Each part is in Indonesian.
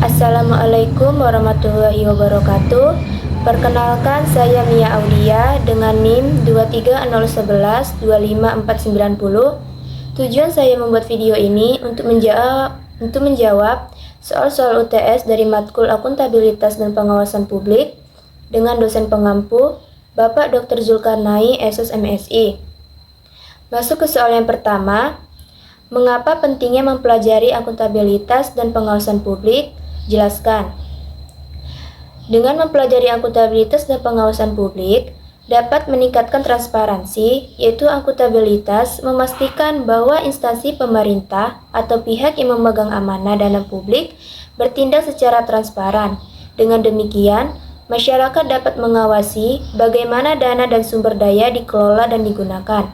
Assalamualaikum warahmatullahi wabarakatuh. Perkenalkan, saya Mia Audia dengan NIM 23011254490. Tujuan saya membuat video ini untuk menjawab soal-soal UTS dari matkul Akuntabilitas dan Pengawasan Publik dengan dosen pengampu Bapak Dr. Zulkarnain, SS MSI. Masuk ke soal yang pertama. Mengapa pentingnya mempelajari akuntabilitas dan pengawasan publik? Jelaskan. Dengan mempelajari akuntabilitas dan pengawasan publik, dapat meningkatkan transparansi, yaitu akuntabilitas memastikan bahwa instansi pemerintah atau pihak yang memegang amanah dana publik bertindak secara transparan. Dengan demikian, masyarakat dapat mengawasi bagaimana dana dan sumber daya dikelola dan digunakan.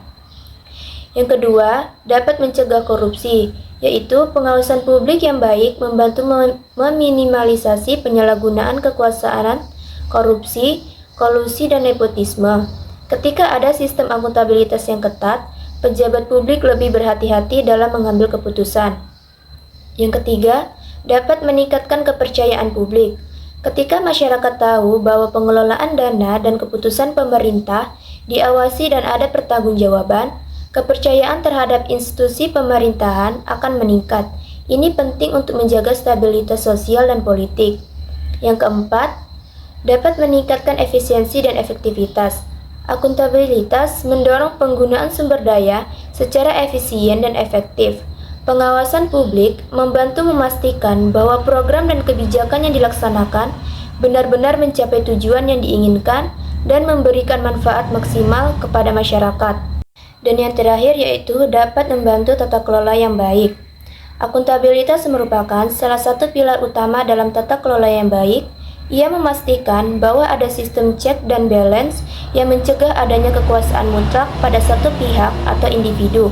Yang kedua, dapat mencegah korupsi, yaitu pengawasan publik yang baik membantu meminimalisasi penyalahgunaan kekuasaan, korupsi, kolusi, dan nepotisme. Ketika ada sistem akuntabilitas yang ketat, pejabat publik lebih berhati-hati dalam mengambil keputusan. Yang ketiga, dapat meningkatkan kepercayaan publik. Ketika masyarakat tahu bahwa pengelolaan dana dan keputusan pemerintah diawasi dan ada pertanggungjawaban, kepercayaan terhadap institusi pemerintahan akan meningkat. Ini penting untuk menjaga stabilitas sosial dan politik. Yang keempat, dapat meningkatkan efisiensi dan efektivitas. Akuntabilitas mendorong penggunaan sumber daya secara efisien dan efektif. Pengawasan publik membantu memastikan bahwa program dan kebijakan yang dilaksanakan benar-benar mencapai tujuan yang diinginkan dan memberikan manfaat maksimal kepada masyarakat. Dan yang terakhir yaitu dapat membantu tata kelola yang baik. Akuntabilitas merupakan salah satu pilar utama dalam tata kelola yang baik. Ia memastikan bahwa ada sistem check dan balance yang mencegah adanya kekuasaan mutlak pada satu pihak atau individu.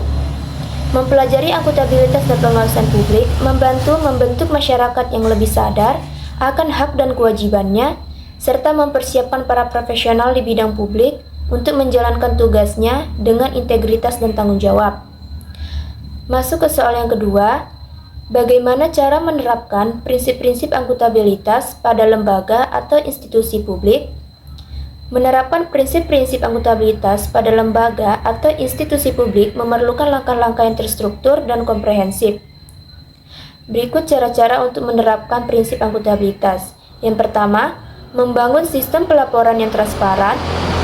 Mempelajari akuntabilitas dan pengawasan publik membantu membentuk masyarakat yang lebih sadar akan hak dan kewajibannya, serta mempersiapkan para profesional di bidang publik untuk menjalankan tugasnya dengan integritas dan tanggung jawab. Masuk ke soal yang kedua, bagaimana cara menerapkan prinsip-prinsip akuntabilitas pada lembaga atau institusi publik? Menerapkan prinsip-prinsip akuntabilitas pada lembaga atau institusi publik memerlukan langkah-langkah yang terstruktur dan komprehensif. Berikut cara-cara untuk menerapkan prinsip akuntabilitas. Yang pertama, membangun sistem pelaporan yang transparan.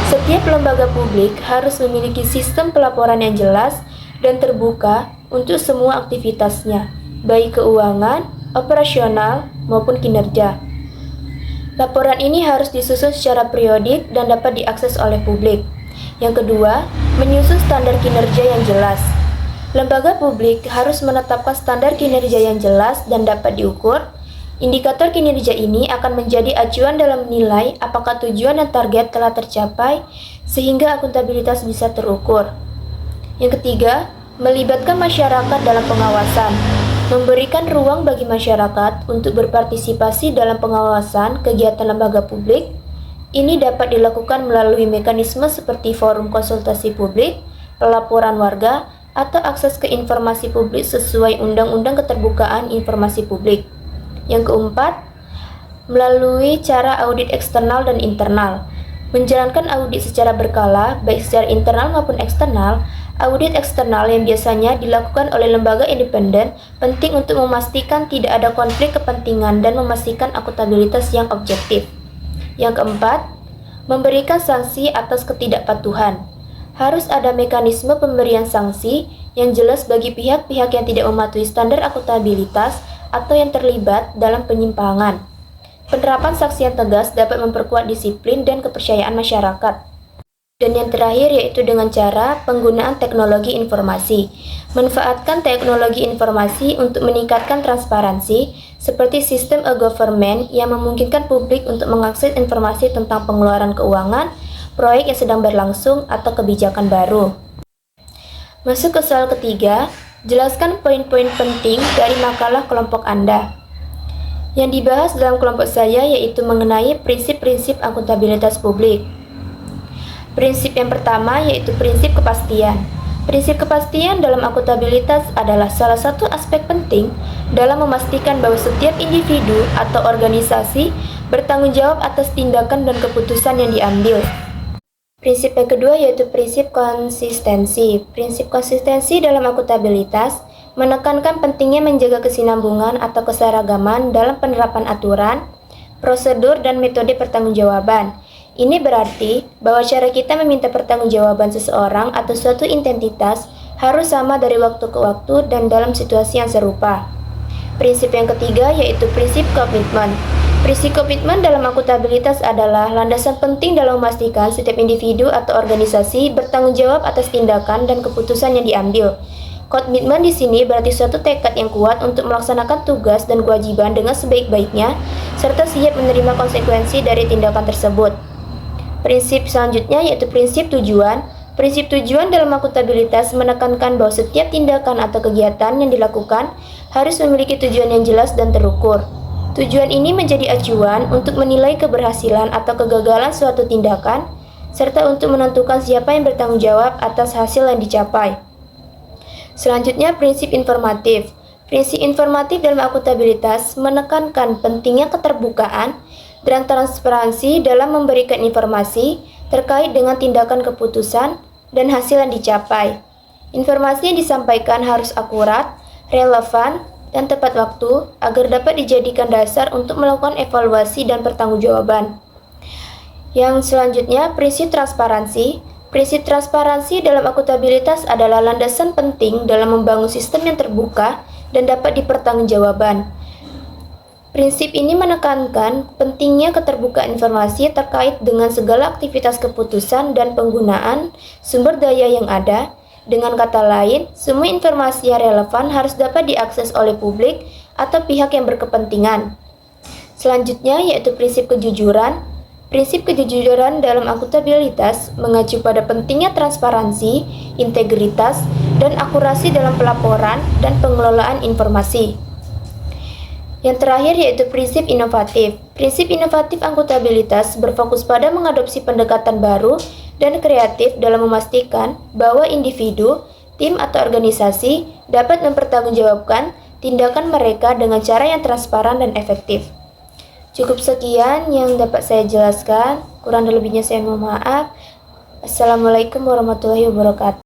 Setiap lembaga publik harus memiliki sistem pelaporan yang jelas dan terbuka untuk semua aktivitasnya, baik keuangan, operasional, maupun kinerja. Laporan ini harus disusun secara periodik dan dapat diakses oleh publik. Yang kedua, menyusun standar kinerja yang jelas. Lembaga publik harus menetapkan standar kinerja yang jelas dan dapat diukur. Indikator kinerja ini akan menjadi acuan dalam menilai apakah tujuan dan target telah tercapai sehingga akuntabilitas bisa terukur. Yang ketiga, melibatkan masyarakat dalam pengawasan. Memberikan ruang bagi masyarakat untuk berpartisipasi dalam pengawasan kegiatan lembaga publik. Ini dapat dilakukan melalui mekanisme seperti forum konsultasi publik, pelaporan warga, atau akses ke informasi publik sesuai Undang-Undang Keterbukaan Informasi Publik. Yang keempat, melalui cara audit eksternal dan internal. Menjalankan audit secara berkala, baik secara internal maupun eksternal. Audit eksternal yang biasanya dilakukan oleh lembaga independen penting untuk memastikan tidak ada konflik kepentingan dan memastikan akuntabilitas yang objektif. Yang keempat, memberikan sanksi atas ketidakpatuhan. Harus ada mekanisme pemberian sanksi yang jelas bagi pihak-pihak yang tidak mematuhi standar akuntabilitas atau yang terlibat dalam penyimpangan. Penerapan sanksi yang tegas dapat memperkuat disiplin dan kepercayaan masyarakat. Dan yang terakhir yaitu dengan cara penggunaan teknologi informasi. Manfaatkan teknologi informasi untuk meningkatkan transparansi, seperti sistem e-government yang memungkinkan publik untuk mengakses informasi tentang pengeluaran keuangan, proyek yang sedang berlangsung, atau kebijakan baru. Masuk ke soal ketiga, jelaskan poin-poin penting dari makalah kelompok Anda. Yang dibahas dalam kelompok saya yaitu mengenai prinsip-prinsip akuntabilitas publik. Prinsip yang pertama yaitu prinsip kepastian. Prinsip kepastian dalam akuntabilitas adalah salah satu aspek penting dalam memastikan bahwa setiap individu atau organisasi bertanggung jawab atas tindakan dan keputusan yang diambil. Prinsip yang kedua yaitu prinsip konsistensi. Prinsip konsistensi dalam akuntabilitas menekankan pentingnya menjaga kesinambungan atau keseragaman dalam penerapan aturan, prosedur, dan metode pertanggungjawaban. Ini berarti bahwa cara kita meminta pertanggungjawaban seseorang atau suatu entitas harus sama dari waktu ke waktu dan dalam situasi yang serupa. Prinsip yang ketiga yaitu prinsip komitmen. Prinsip komitmen dalam akuntabilitas adalah landasan penting dalam memastikan setiap individu atau organisasi bertanggung jawab atas tindakan dan keputusan yang diambil. Komitmen di sini berarti suatu tekad yang kuat untuk melaksanakan tugas dan kewajiban dengan sebaik-baiknya, serta siap menerima konsekuensi dari tindakan tersebut. Prinsip selanjutnya yaitu prinsip tujuan. Prinsip tujuan dalam akuntabilitas menekankan bahwa setiap tindakan atau kegiatan yang dilakukan harus memiliki tujuan yang jelas dan terukur. Tujuan ini menjadi acuan untuk menilai keberhasilan atau kegagalan suatu tindakan, serta untuk menentukan siapa yang bertanggung jawab atas hasil yang dicapai. Selanjutnya, prinsip informatif. Prinsip informatif dalam akuntabilitas menekankan pentingnya keterbukaan dan transparansi dalam memberikan informasi terkait dengan tindakan keputusan dan hasil yang dicapai. Informasi yang disampaikan harus akurat, relevan, dan tepat waktu agar dapat dijadikan dasar untuk melakukan evaluasi dan pertanggungjawaban. Yang selanjutnya, prinsip transparansi. Prinsip transparansi dalam akuntabilitas adalah landasan penting dalam membangun sistem yang terbuka dan dapat dipertanggungjawabkan. Prinsip ini menekankan pentingnya keterbukaan informasi terkait dengan segala aktivitas keputusan dan penggunaan sumber daya yang ada. Dengan kata lain, semua informasi yang relevan harus dapat diakses oleh publik atau pihak yang berkepentingan. Selanjutnya yaitu prinsip kejujuran. Prinsip kejujuran dalam akuntabilitas mengacu pada pentingnya transparansi, integritas, dan akurasi dalam pelaporan dan pengelolaan informasi. Yang terakhir yaitu prinsip inovatif. Prinsip inovatif akuntabilitas berfokus pada mengadopsi pendekatan baru dan kreatif dalam memastikan bahwa individu, tim, atau organisasi dapat mempertanggungjawabkan tindakan mereka dengan cara yang transparan dan efektif. Cukup sekian yang dapat saya jelaskan. Kurang dan lebihnya saya mohon maaf. Assalamualaikum warahmatullahi wabarakatuh.